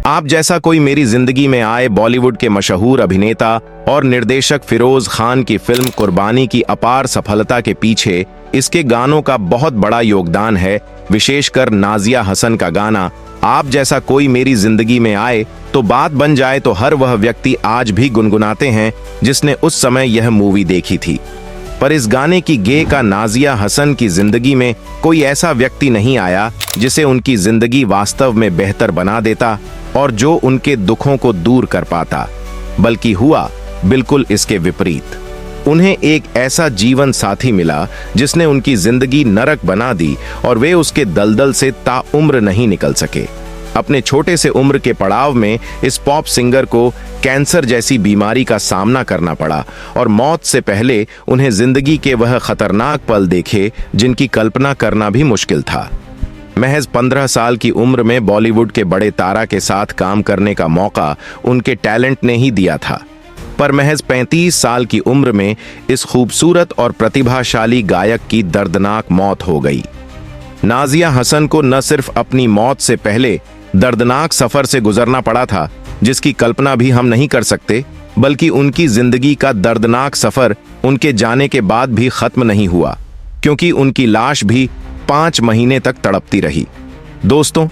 आप जैसा कोई मेरी जिंदगी में आए बॉलीवुड के मशहूर अभिनेता और निर्देशक फिरोज खान की फिल्म कुर्बानी की अपार सफलता के पीछे इसके गानों का बहुत बड़ा योगदान है। विशेषकर नाजिया हसन का गाना आप जैसा कोई मेरी जिंदगी में आए तो बात बन जाए तो हर वह व्यक्ति आज भी गुनगुनाते हैं जिसने उस समय यह मूवी देखी थी। पर इस गाने की गे का नाजिया हसन की जिंदगी में कोई ऐसा व्यक्ति नहीं आया जिसे उनकी जिंदगी वास्तव में बेहतर बना देता और जो उनके दुखों को दूर कर पाता, बल्कि हुआ बिल्कुल इसके विपरीत। उन्हें एक ऐसा जीवन साथी मिला जिसने उनकी जिंदगी नरक बना दी और वे उसके दलदल से ताउम्र नहीं निकल सके। अपने छोटे से उम्र के पड़ाव में इस पॉप सिंगर को कैंसर जैसी बीमारी का सामना करना पड़ा और मौत से पहले उन्हें जिंदगी के वह खतरनाक पल देखे जिनकी कल्पना करना भी मुश्किल था। महज 15 साल की उम्र में बॉलीवुड के बड़े तारा के साथ काम करने का मौका उनके टैलेंट ने ही दिया था, पर महज 35 साल की उम्र में इस खूबसूरत और प्रतिभाशाली गायक की दर्दनाक मौत हो गई। नाजिया हसन को न सिर्फ अपनी मौत से पहले दर्दनाक सफर से गुजरना पड़ा था जिसकी कल्पना भी हम नहीं कर सकते, बल्कि उनकी जिंदगी का दर्दनाक सफर उनके जाने के बाद भी खत्म नहीं हुआ, क्योंकि उनकी लाश भी 5 महीने तक तड़पती रही। दोस्तों,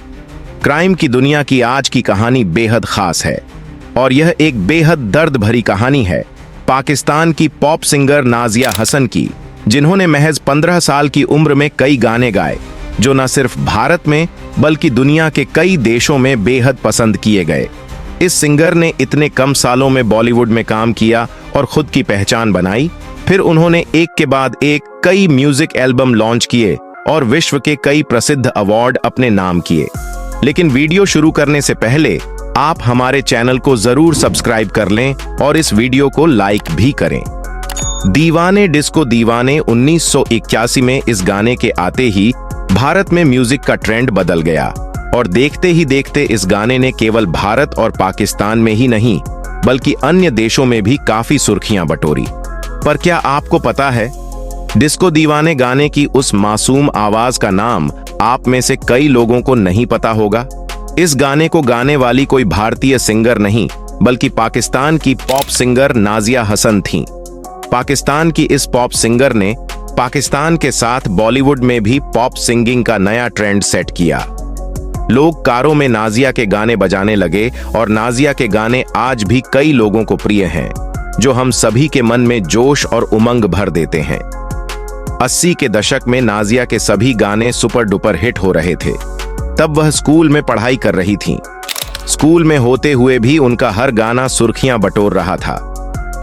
क्राइम की दुनिया की आज की कहानी बेहद खास है और यह एक बेहद दर्द भरी कहानी है पाकिस्तान की पॉप सिंगर नाजिया हसन की, जिन्होंने महज 15 साल की उम्र में कई गाने गाए जो न सिर्फ भारत में बल्कि दुनिया के कई देशों में बेहद पसंद किए गए। इस सिंगर ने इतने कम सालों में बॉलीवुड में काम किया और खुद की पहचान बनाई। फिर उन्होंने एक के बाद एक कई म्यूजिक एल्बम लॉन्च किए और विश्व के कई प्रसिद्ध अवार्ड अपने नाम किए। लेकिन वीडियो शुरू करने से पहले आप हमारे चैनल को जरूर सब्सक्राइब कर लें और इस वीडियो को लाइक भी करें। दीवाने डिस्को दीवाने 1981 में इस गाने के आते ही भारत में म्यूजिक का ट्रेंड बदल गया और देखते ही देखते इस गाने ने केवल भारत और पाकिस्तान में ही नहीं बल्कि अन्य देशों में भी काफी सुर्खियां बटोरी। पर क्या आपको पता है, डिस्को दीवाने गाने की उस मासूम आवाज का नाम आप में से कई लोगों को नहीं पता होगा। इस गाने को गाने वाली कोई भारतीय सिंगर नहीं बल्कि पाकिस्तान की पॉप सिंगर नाजिया हसन थीं। पाकिस्तान की इस पॉप सिंगर ने पाकिस्तान के साथ बॉलीवुड में भी पॉप सिंगिंग का नया ट्रेंड सेट किया। लोग कारों में नाजिया के गाने बजाने लगे और नाजिया के गाने आज भी कई लोगों को प्रिय हैं, जो हम सभी के मन में जोश और उमंग भर देते हैं। 80 के दशक में नाजिया के सभी गाने सुपर डुपर हिट हो रहे थे। तब वह स्कूल में पढ़ाई कर रही थीं। स्कूल में होते हुए भी उनका हर गाना सुर्खियां बटोर रहा था।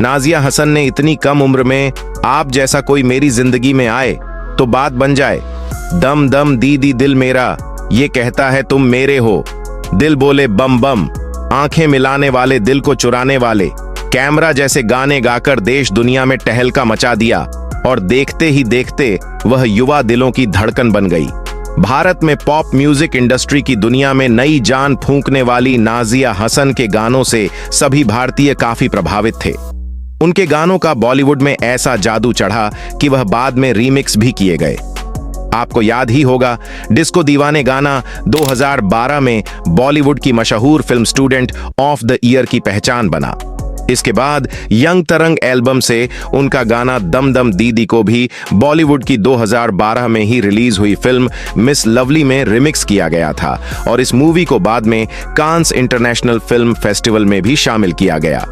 नाजिया हसन ने इतनी कम उम्र में आप जैसा कोई मेरी जिंदगी में आए तो बात बन जाए, दम दम दीदी दिल मेरा ये कहता है तुम मेरे हो, दिल बोले बम बम, आंखें मिलाने वाले दिल को चुराने वाले, कैमरा जैसे गाने गाकर देश दुनिया में टहलका मचा दिया और देखते ही देखते वह युवा दिलों की धड़कन बन गई। भारत में पॉप म्यूजिक इंडस्ट्री की दुनिया में नई जान फूंकने वाली नाजिया हसन के गानों से सभी भारतीय काफी प्रभावित थे। उनके गानों का बॉलीवुड में ऐसा जादू चढ़ा कि वह बाद में रीमिक्स भी किए गए। आपको याद ही होगा, डिस्को दीवाने गाना 2012 में बॉलीवुड की मशहूर film student of the year की पहचान बना। इसके बाद यंग तरंग एल्बम से उनका गाना दम दम दीदी को भी बॉलीवुड की 2012 में ही रिलीज हुई फिल्म मिस लवली में रिमिक्स किया गया था और इस मूवी को बाद में कांस इंटरनेशनल फिल्म फेस्टिवल में भी शामिल किया गया।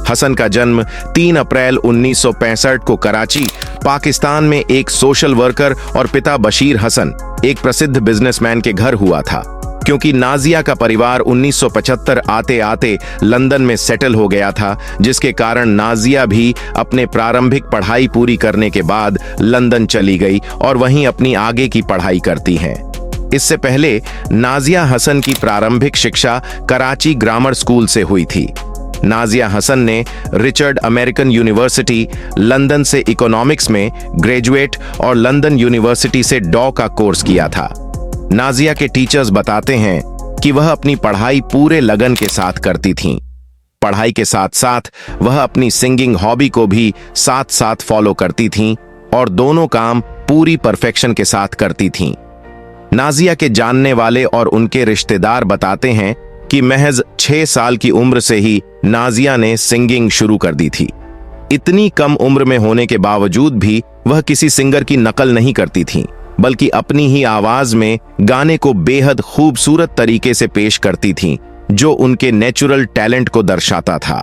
हसन का जन्म 3 अप्रैल 1965 को कराची, पाकिस्तान में एक सोशल वर्कर और पिता बशीर हसन, एक प्रसिद्ध बिजनेसमैन के घर हुआ था। क्योंकि नाजिया का परिवार 1975 आते आते लंदन में सेटल हो गया था, जिसके कारण नाजिया भी अपने प्रारंभिक पढ़ाई पूरी करने के बाद लंदन चली गई और वहीं अपनी आगे की पढ़ाई करती हैं। इससे पहले नाजिया हसन की प्रारंभिक शिक्षा कराची ग्रामर स्कूल से हुई थी। नाजिया हसन ने रिचर्ड अमेरिकन यूनिवर्सिटी लंदन से इकोनॉमिक्स में ग्रेजुएट और लंदन यूनिवर्सिटी से डॉ का कोर्स किया था। नाजिया के टीचर्स बताते हैं कि वह अपनी पढ़ाई पूरे लगन के साथ करती थीं। पढ़ाई के साथ साथ वह अपनी सिंगिंग हॉबी को भी साथ साथ फॉलो करती थीं और दोनों काम पूरी परफेक्शन के साथ करती थीं। नाजिया के जानने वाले और उनके रिश्तेदार बताते हैं कि महज 6 साल की उम्र से ही नाजिया ने सिंगिंग शुरू कर दी थी। इतनी कम उम्र में होने के बावजूद भी वह किसी सिंगर की नकल नहीं करती थीं, बल्कि अपनी ही आवाज में गाने को बेहद खूबसूरत तरीके से पेश करती थीं, जो उनके नेचुरल टैलेंट को दर्शाता था।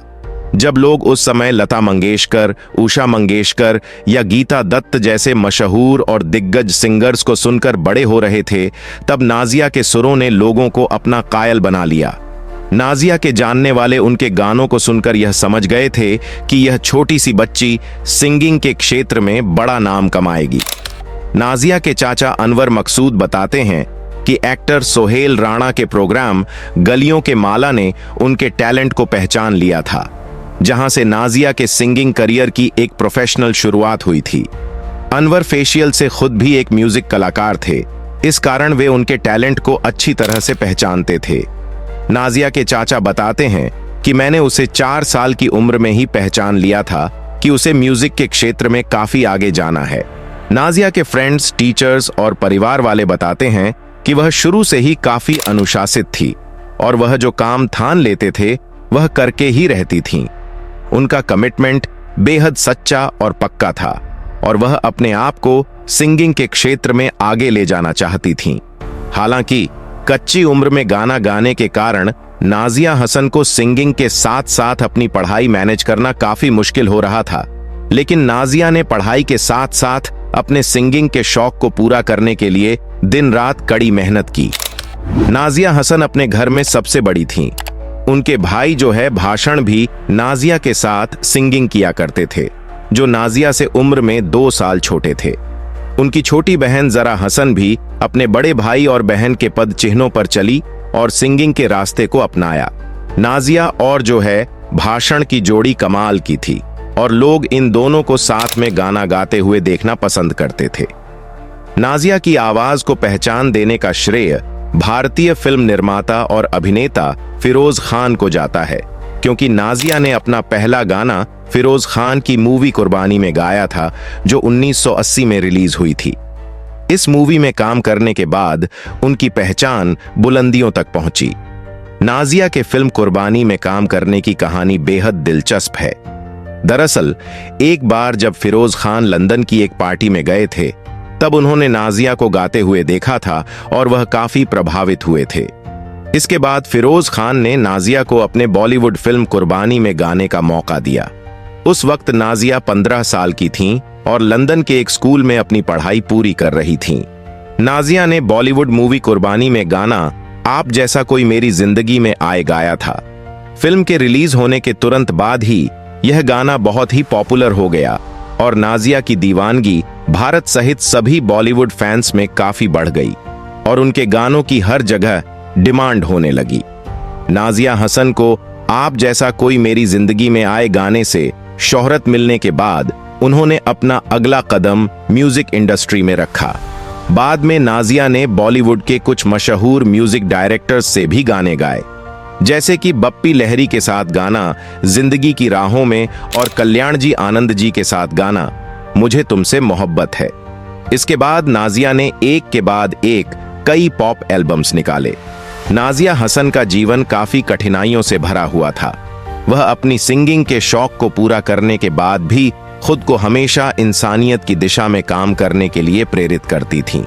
जब लोग उस समय लता मंगेशकर, उषा मंगेशकर या गीता दत्त जैसे मशहूर और दिग्गज सिंगर्स को सुनकर बड़े हो रहे थे, तब नाजिया के सुरों ने लोगों को अपना कायल बना लिया। नाजिया के जानने वाले उनके गानों को सुनकर यह समझ गए थे कि यह छोटी सी बच्ची सिंगिंग के क्षेत्र में बड़ा नाम कमाएगी। नाजिया के चाचा अनवर मकसूद बताते हैं कि एक्टर सोहेल राणा के प्रोग्राम गलियों के माला ने उनके टैलेंट को पहचान लिया था, जहां से नाजिया के सिंगिंग करियर की एक प्रोफेशनल शुरुआत हुई थी। अनवर फेशियल से खुद भी एक म्यूजिक कलाकार थे, इस कारण वे उनके टैलेंट को अच्छी तरह से पहचानते थे। नाजिया के चाचा बताते हैं कि मैंने उसे 4 साल की उम्र में ही पहचान लिया था कि उसे म्यूजिक के क्षेत्र में काफी आगे जाना है। नाजिया के फ्रेंड्स, टीचर्स और परिवार वाले बताते हैं कि वह शुरू से ही काफी अनुशासित थी और वह जो काम ठान लेते थे वह करके ही रहती थीं। उनका कमिटमेंट बेहद सच्चा और पक्का था और वह अपने आप को सिंगिंग के क्षेत्र में आगे ले जाना चाहती थीं। हालांकि कच्ची उम्र में गाना गाने के कारण नाजिया हसन को सिंगिंग के साथ साथ अपनी पढ़ाई मैनेज करना काफी मुश्किल हो रहा था, लेकिन नाजिया ने पढ़ाई के साथ साथ अपने सिंगिंग के शौक को पूरा करने के लिए दिन रात कड़ी मेहनत की। नाजिया हसन अपने घर में सबसे बड़ी थीं। उनके भाई जो है भाषण भी नाजिया के साथ सिंगिंग किया करते थे, जो नाजिया से उम्र में 2 साल छोटे थे। उनकी छोटी बहन जरा हसन भी अपने बड़े भाई और बहन के पद चिन्हों पर चली और सिंगिंग के रास्ते को अपनाया। नाजिया और जो है भाषण की जोड़ी कमाल की थी और लोग इन दोनों को साथ में गाना गाते हुए देखना पसंद करते थे। नाजिया की आवाज को पहचान देने का श्रेय भारतीय फिल्म निर्माता और अभिनेता फिरोज खान को जाता है, क्योंकि नाजिया ने अपना पहला गाना फिरोज खान की मूवी कुर्बानी में गाया था, जो 1980 में रिलीज हुई थी। इस मूवी में काम करने के बाद उनकी पहचान बुलंदियों तक पहुंची। नाजिया के फिल्म कुर्बानी में काम करने की कहानी बेहद दिलचस्प है। दरअसल एक बार जब फिरोज खान लंदन की एक पार्टी में गए थे, तब उन्होंने नाजिया को गाते हुए देखा था और वह काफी प्रभावित हुए थे। इसके बाद फिरोज खान ने नाजिया को अपने बॉलीवुड फिल्म कुर्बानी में गाने का मौका दिया। उस वक्त नाजिया 15 साल की थीं और लंदन के एक स्कूल में अपनी पढ़ाई पूरी कर रही थीं। नाजिया ने बॉलीवुड मूवी कुर्बानी में गाना आप जैसा कोई मेरी जिंदगी में आए गाया था। फिल्म के रिलीज होने के तुरंत बाद ही यह गाना बहुत ही पॉपुलर हो गया और नाजिया की दीवानगी भारत सहित सभी बॉलीवुड फैंस में काफी बढ़ गई और उनके गानों की हर जगह डिमांड होने लगी। नाजिया हसन को आप जैसा कोई मेरी जिंदगी में आए गाने से शोहरत मिलने के बाद उन्होंने अपना अगला कदम म्यूजिक इंडस्ट्री में रखा। बाद में नाजिया ने बॉलीवुड के कुछ मशहूर म्यूजिक डायरेक्टर्स से भी गाने गाए, जैसे कि बप्पी लहरी के साथ गाना जिंदगी की राहों में और कल्याण जी आनंद जी के साथ गाना मुझे तुमसे मोहब्बत है। इसके बाद नाजिया ने एक के बाद एक कई पॉप एल्बम्स निकाले। नाजिया हसन का जीवन काफी कठिनाइयों से भरा हुआ था। वह अपनी सिंगिंग के शौक को पूरा करने के बाद भी खुद को हमेशा इंसानियत की दिशा में काम करने के लिए प्रेरित करती थीं।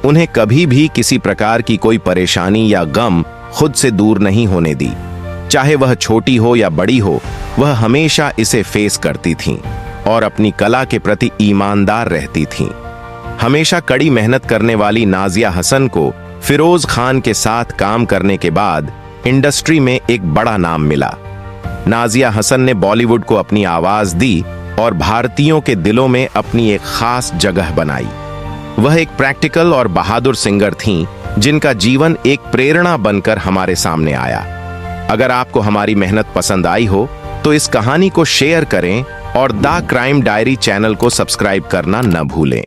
उन्हें कभी भी किसी प्रकार की कोई परेशानी या गम खुद से दूर नहीं होने दी। चाहे वह छोटी हो या बड़ी हो, वह हमेशा इसे फेस करती थीं और अपनी कला के प्रति ईमानदार रहती थीं। हमेशा कड़ी मेहनत करने वाली नाजिया हसन को फिरोज खान के साथ काम करने के बाद इंडस्ट्री में एक बड़ा नाम मिला। नाजिया हसन ने बॉलीवुड को अपनी आवाज दी और भारतीयों के दिलों में अपनी एक खास जगह बनाई। वह एक प्रैक्टिकल और बहादुर सिंगर थीं, जिनका जीवन एक प्रेरणा बनकर हमारे सामने आया। अगर आपको हमारी मेहनत पसंद आई हो तो इस कहानी को शेयर करें और द क्राइम डायरी चैनल को सब्सक्राइब करना न भूलें।